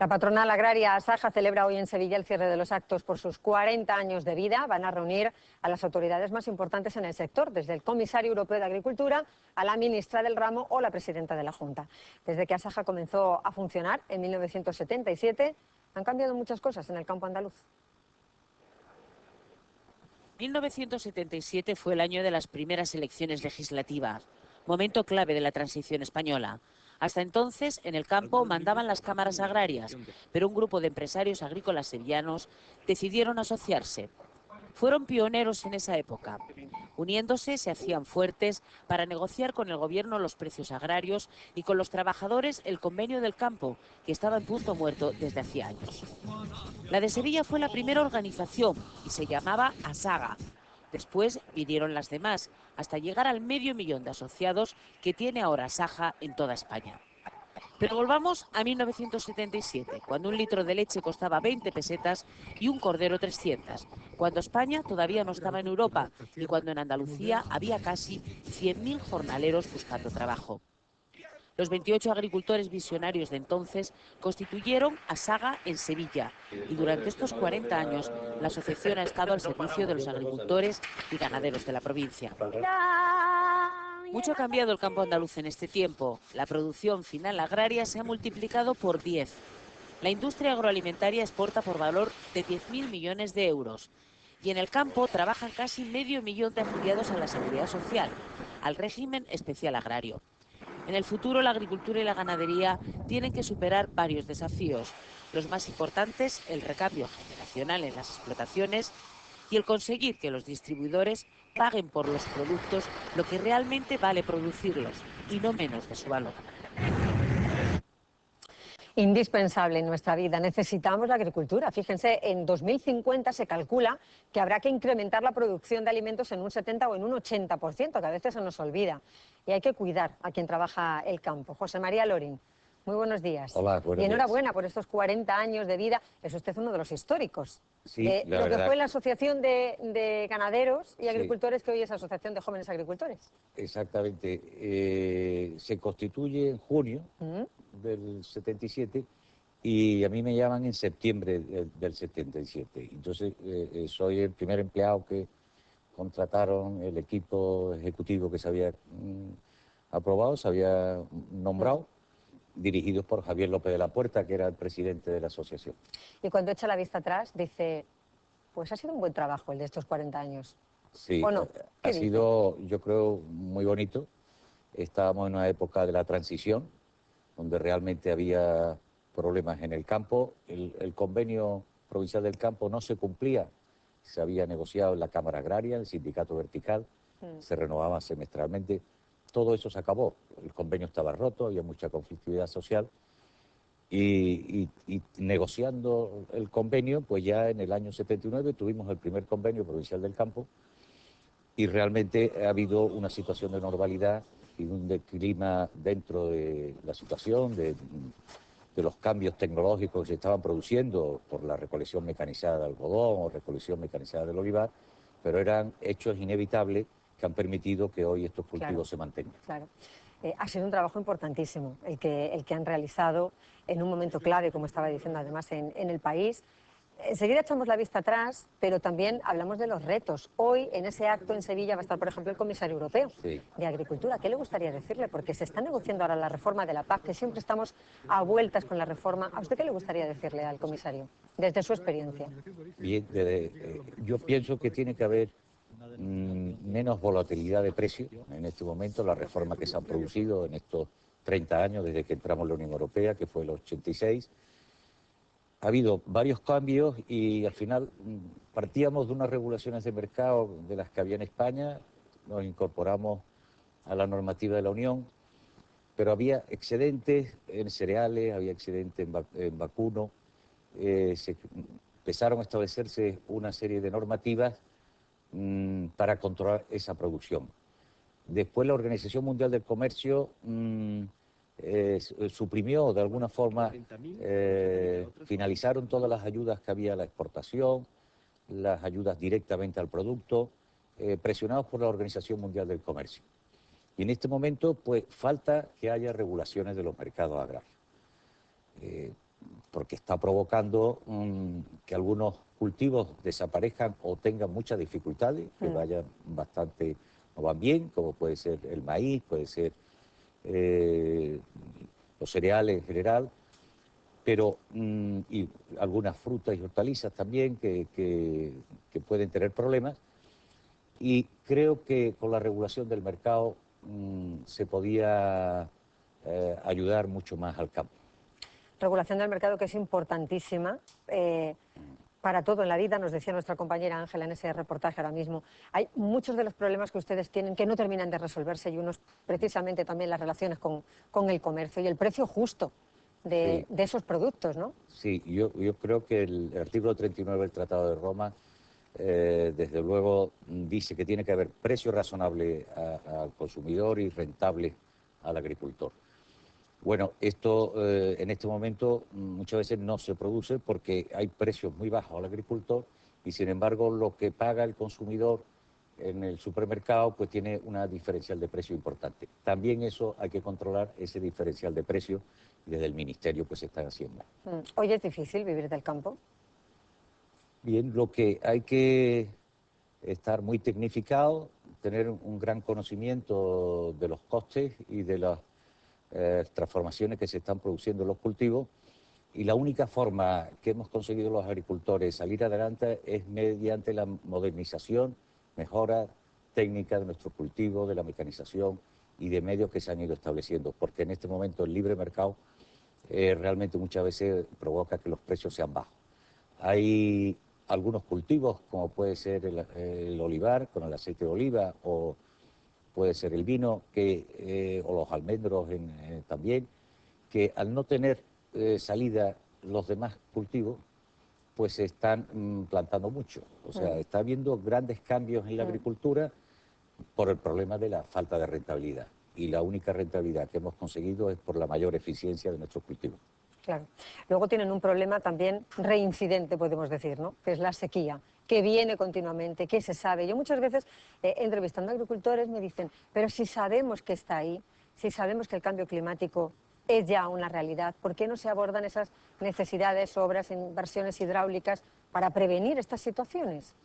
La patronal agraria Asaja celebra hoy en Sevilla el cierre de los actos por sus 40 años de vida. Van a reunir a las autoridades más importantes en el sector, desde el comisario europeo de Agricultura a la ministra del ramo o la presidenta de la Junta. Desde que Asaja comenzó a funcionar en 1977, han cambiado muchas cosas en el campo andaluz. 1977 fue el año de las primeras elecciones legislativas, momento clave de la transición española. Hasta entonces, en el campo mandaban las cámaras agrarias, pero un grupo de empresarios agrícolas sevillanos decidieron asociarse. Fueron pioneros en esa época. Uniéndose, se hacían fuertes para negociar con el gobierno los precios agrarios y con los trabajadores el convenio del campo, que estaba en punto muerto desde hacía años. La de Sevilla fue la primera organización y se llamaba Asaga. Después vinieron las demás, hasta llegar al 500.000 de asociados que tiene ahora Asaja en toda España. Pero volvamos a 1977, cuando un litro de leche costaba 20 pesetas y un cordero 300, cuando España todavía no estaba en Europa y cuando en Andalucía había casi 100.000 jornaleros buscando trabajo. Los 28 agricultores visionarios de entonces constituyeron Asaga en Sevilla y durante estos 40 años la asociación ha estado al servicio de los agricultores y ganaderos de la provincia. Mucho ha cambiado el campo andaluz en este tiempo. La producción final agraria se ha multiplicado por 10. La industria agroalimentaria exporta por valor de 10.000 millones de euros. Y en el campo trabajan casi 500.000 de afiliados a la Seguridad Social, al régimen especial agrario. En el futuro, la agricultura y la ganadería tienen que superar varios desafíos. Los más importantes, el recambio generacional en las explotaciones y el conseguir que los distribuidores paguen por los productos lo que realmente vale producirlos y no menos de su valor. Indispensable en nuestra vida. Necesitamos la agricultura. Fíjense, en 2050 se calcula que habrá que incrementar la producción de alimentos en un 70 o en un 80%, que a veces se nos olvida. Y hay que cuidar a quien trabaja el campo. José María Lorín, muy buenos días. Hola, buenos y enhorabuena días por estos 40 años de vida. Es usted uno de los históricos. Sí, De la lo que verdad. fue la Asociación de Ganaderos y Sí. Agricultores, que hoy es Asociación de Jóvenes Agricultores. Exactamente. Se constituye en junio ¿Mm? del 77 y a mí me llaman en septiembre del 77. Entonces, soy el primer empleado que contrataron el equipo ejecutivo que se había aprobado, se había nombrado, dirigidos por Javier López de la Puerta, que era el presidente de la asociación. Y cuando echa la vista atrás, dice, pues ha sido un buen trabajo el de estos 40 años. Sí, ¿O no? ¿Qué ha dice? sido, yo creo, muy bonito. Estábamos en una época de la transición, donde realmente había problemas en el campo. El convenio provincial del campo no se cumplía. Se había negociado en la Cámara Agraria, el sindicato vertical, se renovaba semestralmente. Todo eso se acabó. El convenio estaba roto, había mucha conflictividad social. Y negociando el convenio, pues ya en el año 79 tuvimos el primer convenio provincial del campo y realmente ha habido una situación de normalidad y un clima dentro de la situación, de los cambios tecnológicos que se estaban produciendo por la recolección mecanizada de algodón o recolección mecanizada del olivar, pero eran hechos inevitables que han permitido que hoy estos cultivos se mantengan. Claro. Ha sido un trabajo importantísimo el que han realizado en un momento clave, como estaba diciendo además en el país. Enseguida echamos la vista atrás, pero también hablamos de los retos. Hoy, en ese acto en Sevilla, va a estar, por ejemplo, el comisario europeo de Agricultura. ¿Qué le gustaría decirle? Porque se está negociando ahora la reforma de la PAC, que siempre estamos a vueltas con la reforma. ¿A usted qué le gustaría decirle al comisario, desde su experiencia? Bien, yo pienso que tiene que haber menos volatilidad de precio en este momento. La reforma que se han producido en estos 30 años desde que entramos en la Unión Europea, que fue el 86, ha habido varios cambios y al final partíamos de unas regulaciones de mercado de las que había en España, nos incorporamos a la normativa de la Unión, pero había excedentes en cereales, había excedentes en vacuno, se empezaron a establecerse una serie de normativas para controlar esa producción. Después la Organización Mundial del Comercio suprimió de alguna forma, finalizaron todas las ayudas que había a la exportación, las ayudas directamente al producto, presionados por la Organización Mundial del Comercio. Y en este momento, pues, falta que haya regulaciones de los mercados agrarios. porque está provocando que algunos cultivos desaparezcan o tengan muchas dificultades, que vayan bastante, no van bien, como puede ser el maíz, puede ser los cereales en general, pero y algunas frutas y hortalizas también que pueden tener problemas. Y creo que con la regulación del mercado se podía ayudar mucho más al campo. Regulación del mercado que es importantísima para todo en la vida, nos decía nuestra compañera Ángela en ese reportaje ahora mismo. Hay muchos de los problemas que ustedes tienen que no terminan de resolverse y unos precisamente también las relaciones con el comercio y el precio justo de esos productos, ¿no? Sí, yo creo que el artículo 39 del Tratado de Roma desde luego dice que tiene que haber precio razonable al consumidor y rentable al agricultor. Bueno, esto en este momento muchas veces no se produce porque hay precios muy bajos al agricultor y sin embargo lo que paga el consumidor en el supermercado pues tiene una diferencial de precio importante. También eso hay que controlar, ese diferencial de precio, y desde el Ministerio pues se está haciendo. ¿Hoy es difícil vivir del campo? Bien, lo que hay que estar muy tecnificado, tener un gran conocimiento de los costes y de las transformaciones que se están produciendo en los cultivos, y la única forma que hemos conseguido los agricultores salir adelante es mediante la modernización, mejora técnica de nuestro cultivo, de la mecanización y de medios que se han ido estableciendo, porque en este momento el libre mercado realmente muchas veces provoca que los precios sean bajos. Hay algunos cultivos, como puede ser el olivar con el aceite de oliva, o puede ser el vino, o los almendros también, que al no tener salida los demás cultivos, pues se están plantando mucho. O sea, está habiendo grandes cambios en la agricultura por el problema de la falta de rentabilidad. Y la única rentabilidad que hemos conseguido es por la mayor eficiencia de nuestros cultivos. Claro. Luego tienen un problema también reincidente, podemos decir, ¿no? Que es la sequía, que viene continuamente, que se sabe. Yo muchas veces, entrevistando a agricultores, me dicen, pero si sabemos que está ahí, si sabemos que el cambio climático es ya una realidad, ¿por qué no se abordan esas necesidades, obras, inversiones hidráulicas para prevenir estas situaciones?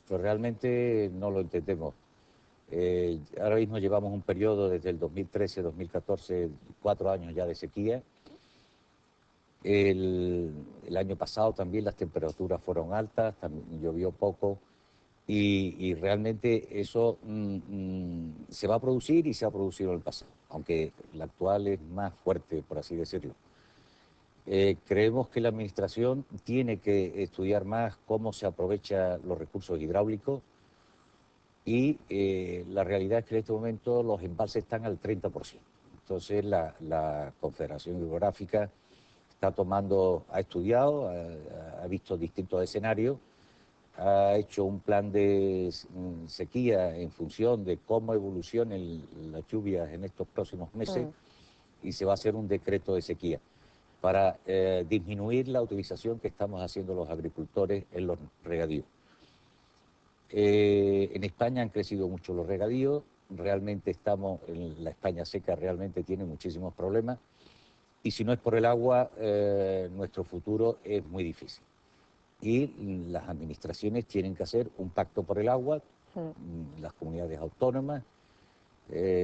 Pues realmente no lo entendemos. Ahora mismo llevamos un periodo desde el 2013-2014, 4 años ya de sequía. El año pasado también las temperaturas fueron altas, también llovió poco y realmente eso se va a producir y se ha producido en el pasado, aunque la actual es más fuerte, por así decirlo. Creemos que la Administración tiene que estudiar más cómo se aprovechan los recursos hidráulicos y la realidad es que en este momento los embalses están al 30%. Entonces la Confederación Hidrográfica ha estudiado, ha visto distintos escenarios, ha hecho un plan de sequía en función de cómo evolucionen las lluvias en estos próximos meses y se va a hacer un decreto de sequía para disminuir la utilización que estamos haciendo los agricultores en los regadíos. En España han crecido mucho los regadíos, realmente estamos en la España seca, realmente tiene muchísimos problemas. Y si no es por el agua, nuestro futuro es muy difícil. Y las administraciones tienen que hacer un pacto por el agua, las comunidades autónomas.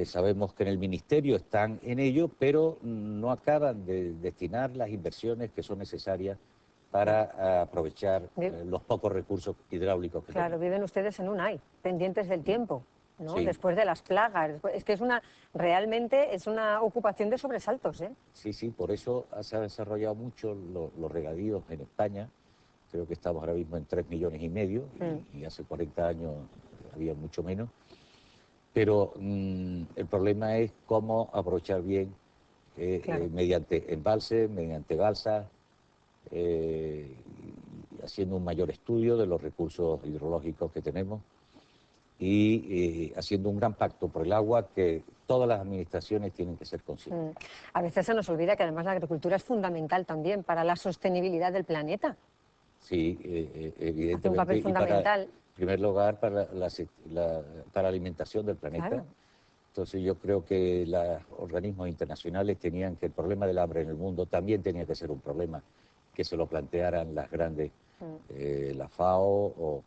Sabemos que en el Ministerio están en ello, pero no acaban de destinar las inversiones que son necesarias para aprovechar los pocos recursos hidráulicos que tenemos. Claro, viven ustedes en un ay, pendientes del tiempo, ¿no? Sí. Después de las plagas. Es que realmente es una ocupación de sobresaltos, ¿eh? Sí, sí, por eso se ha desarrollado mucho los regadíos en España. Creo que estamos ahora mismo en 3,5 millones y hace 40 años había mucho menos. Pero el problema es cómo aprovechar bien mediante embalses, mediante balsas, haciendo un mayor estudio de los recursos hidrológicos que tenemos y haciendo un gran pacto por el agua que todas las administraciones tienen que ser conscientes. A veces se nos olvida que además la agricultura es fundamental también para la sostenibilidad del planeta. Sí, evidentemente. Hace un papel fundamental. En primer lugar, para la alimentación del planeta. Claro. Entonces yo creo que los organismos internacionales tenían que el problema del hambre en el mundo también tenía que ser un problema que se lo plantearan las grandes, la FAO,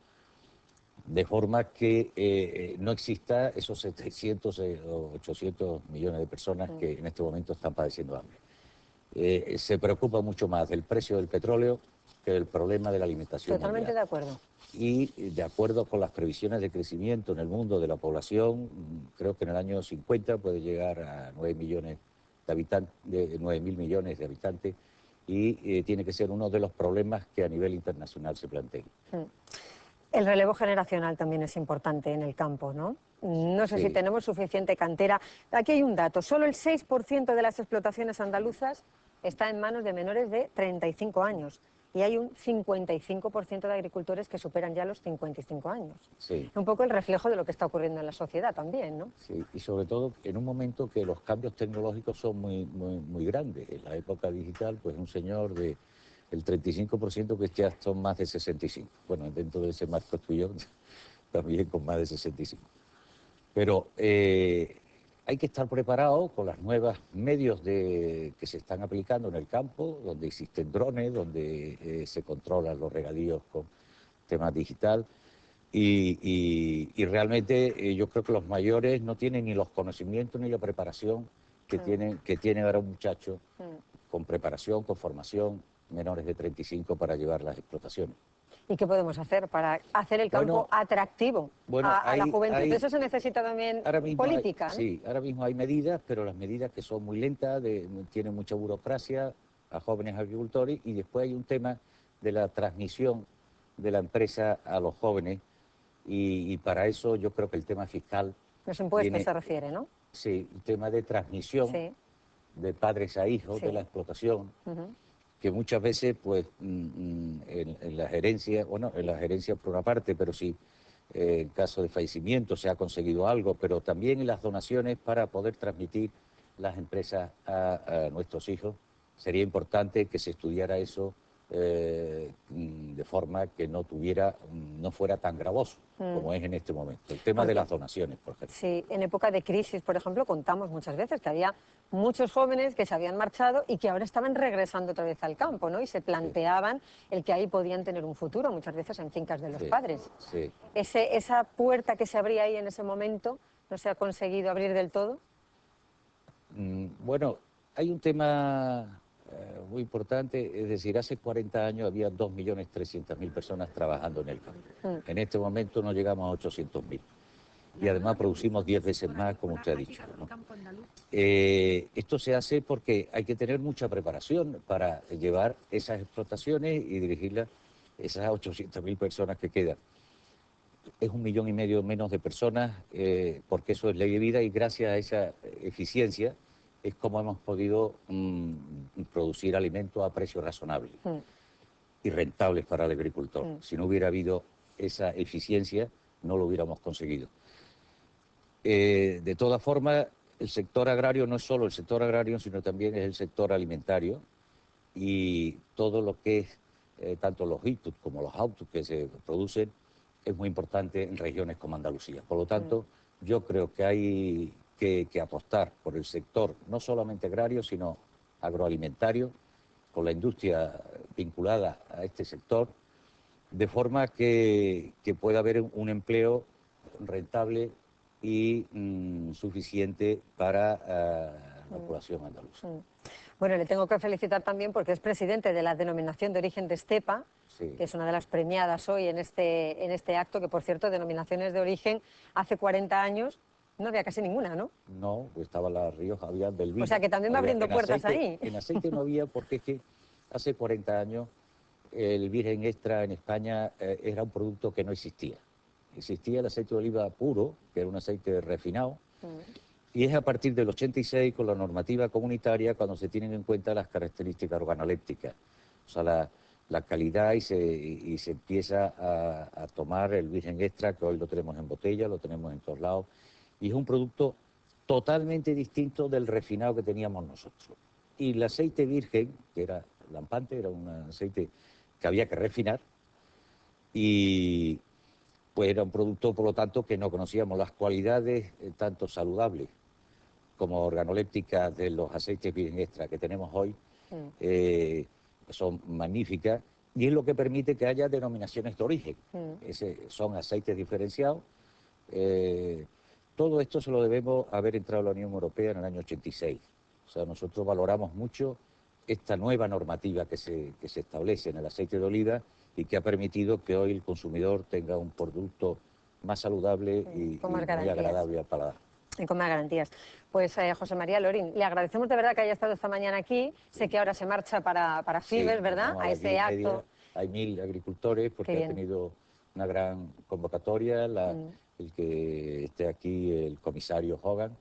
de forma que no exista esos 700 o 800 millones de personas que en este momento están padeciendo hambre. Se preocupa mucho más del precio del petróleo que del problema de la alimentación Totalmente mundial. de acuerdo. Y de acuerdo con las previsiones de crecimiento en el mundo de la población, creo que en el año 50 puede llegar a 9 millones de habitantes, 9.000 millones de habitantes, y tiene que ser uno de los problemas que a nivel internacional se planteen. El relevo generacional también es importante en el campo, ¿no? No sé si tenemos suficiente cantera. Aquí hay un dato, solo el 6% de las explotaciones andaluzas está en manos de menores de 35 años. Y hay un 55% de agricultores que superan ya los 55 años. Sí. Un poco el reflejo de lo que está ocurriendo en la sociedad también, ¿no? Sí, y sobre todo en un momento que los cambios tecnológicos son muy grandes. En la época digital, pues un señor de el 35% que ya son más de 65. Bueno, dentro de ese marco estoy yo también con más de 65. Pero hay que estar preparado con los nuevos medios que se están aplicando en el campo, donde existen drones, donde se controlan los regadíos con temas digital. Y realmente yo creo que los mayores no tienen ni los conocimientos ni la preparación que tiene ahora un muchacho con preparación, con formación, menores de 35 para llevar las explotaciones. ¿Y qué podemos hacer para hacer el campo atractivo a la juventud? Eso se necesita también política, ¿no? Sí, ahora mismo hay medidas, pero las medidas que son muy lentas, tienen mucha burocracia a jóvenes agricultores, y después hay un tema de la transmisión de la empresa a los jóvenes, y para eso yo creo que el tema fiscal... Los impuestos se refiere, ¿no? Sí, el tema de transmisión de padres a hijos de la explotación, que muchas veces, pues, en las herencias, bueno, en las herencias por una parte, pero sí, en caso de fallecimiento se ha conseguido algo, pero también en las donaciones para poder transmitir las empresas a nuestros hijos. Sería importante que se estudiara eso de forma que no fuera tan gravoso como es en este momento. El tema de las donaciones, por ejemplo. Sí, en época de crisis, por ejemplo, contamos muchas veces que había muchos jóvenes que se habían marchado y que ahora estaban regresando otra vez al campo, ¿no? Y se planteaban el que ahí podían tener un futuro, muchas veces en fincas de los padres. Sí. Esa puerta que se abría ahí en ese momento, ¿no se ha conseguido abrir del todo? Bueno, hay un tema muy importante, es decir, hace 40 años había 2.300.000 personas trabajando en el campo. En este momento no llegamos a 800.000. Y además producimos 10 veces más, como usted ha dicho, ¿no? Esto se hace porque hay que tener mucha preparación para llevar esas explotaciones y dirigirlas, esas 800.000 personas que quedan. Es 1,5 millones menos de personas, porque eso es ley de vida, y gracias a esa eficiencia es como hemos podido producir alimentos a precios razonables y rentables para el agricultor. Si no hubiera habido esa eficiencia, no lo hubiéramos conseguido. De todas formas, el sector agrario no es solo el sector agrario, sino también es el sector alimentario, y todo lo que es, tanto los inputs como los outputs que se producen, es muy importante en regiones como Andalucía. Por lo tanto, yo creo que hay que apostar por el sector, no solamente agrario, sino agroalimentario, con la industria vinculada a este sector, de forma que pueda haber un empleo rentable y suficiente para la población andaluza. Bueno, le tengo que felicitar también porque es presidente de la denominación de origen de Estepa, que es una de las premiadas hoy en este acto, que por cierto, denominaciones de origen, hace 40 años no había casi ninguna, ¿no? No, pues estaba La Rioja, había del vino. O sea que también va abriendo puertas ahí. En aceite no había, porque es que hace 40 años el virgen extra en España era un producto que no existía. Existía el aceite de oliva puro, que era un aceite refinado, y es a partir del 86, con la normativa comunitaria, cuando se tienen en cuenta las características organolépticas, o sea, la calidad, y se empieza a tomar el virgen extra, que hoy lo tenemos en botella, lo tenemos en todos lados, y es un producto totalmente distinto del refinado que teníamos nosotros. Y el aceite virgen, que era lampante, era un aceite que había que refinar, y pues era un producto, por lo tanto, que no conocíamos las cualidades tanto saludables como organolépticas de los aceites virgen extra que tenemos hoy, son magníficas, y es lo que permite que haya denominaciones de origen. Son aceites diferenciados. Todo esto se lo debemos haber entrado a la Unión Europea en el año 86. O sea, nosotros valoramos mucho esta nueva normativa que se establece en el aceite de oliva y que ha permitido que hoy el consumidor tenga un producto más saludable y muy agradable al paladar. Y con más garantías. Pues José María Lorín, le agradecemos de verdad que haya estado esta mañana aquí. Sé que ahora se marcha para Fibes, ¿verdad? A ese acto. Hay 1000 agricultores porque ha tenido una gran convocatoria. El que esté aquí, el comisario Hogan,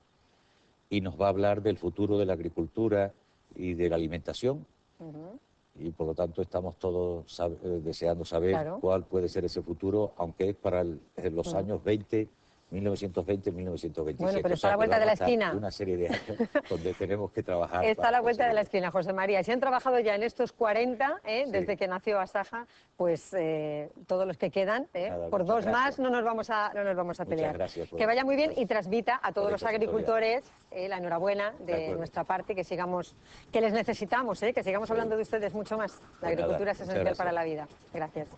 y nos va a hablar del futuro de la agricultura y de la alimentación. Y por lo tanto estamos todos deseando saber cuál puede ser ese futuro, aunque es para los años 1920-1927. Bueno, pero está a la vuelta de la esquina. Una serie de años donde tenemos que trabajar. Está a la vuelta de la esquina, José María. Si han trabajado ya en estos 40, desde que nació Asaja, pues todos los que quedan, por dos más no nos vamos a pelear. Que vaya muy bien y transmita a todos los agricultores la enhorabuena de nuestra parte, que les necesitamos, que sigamos hablando de ustedes mucho más. La agricultura es esencial para la vida. Gracias.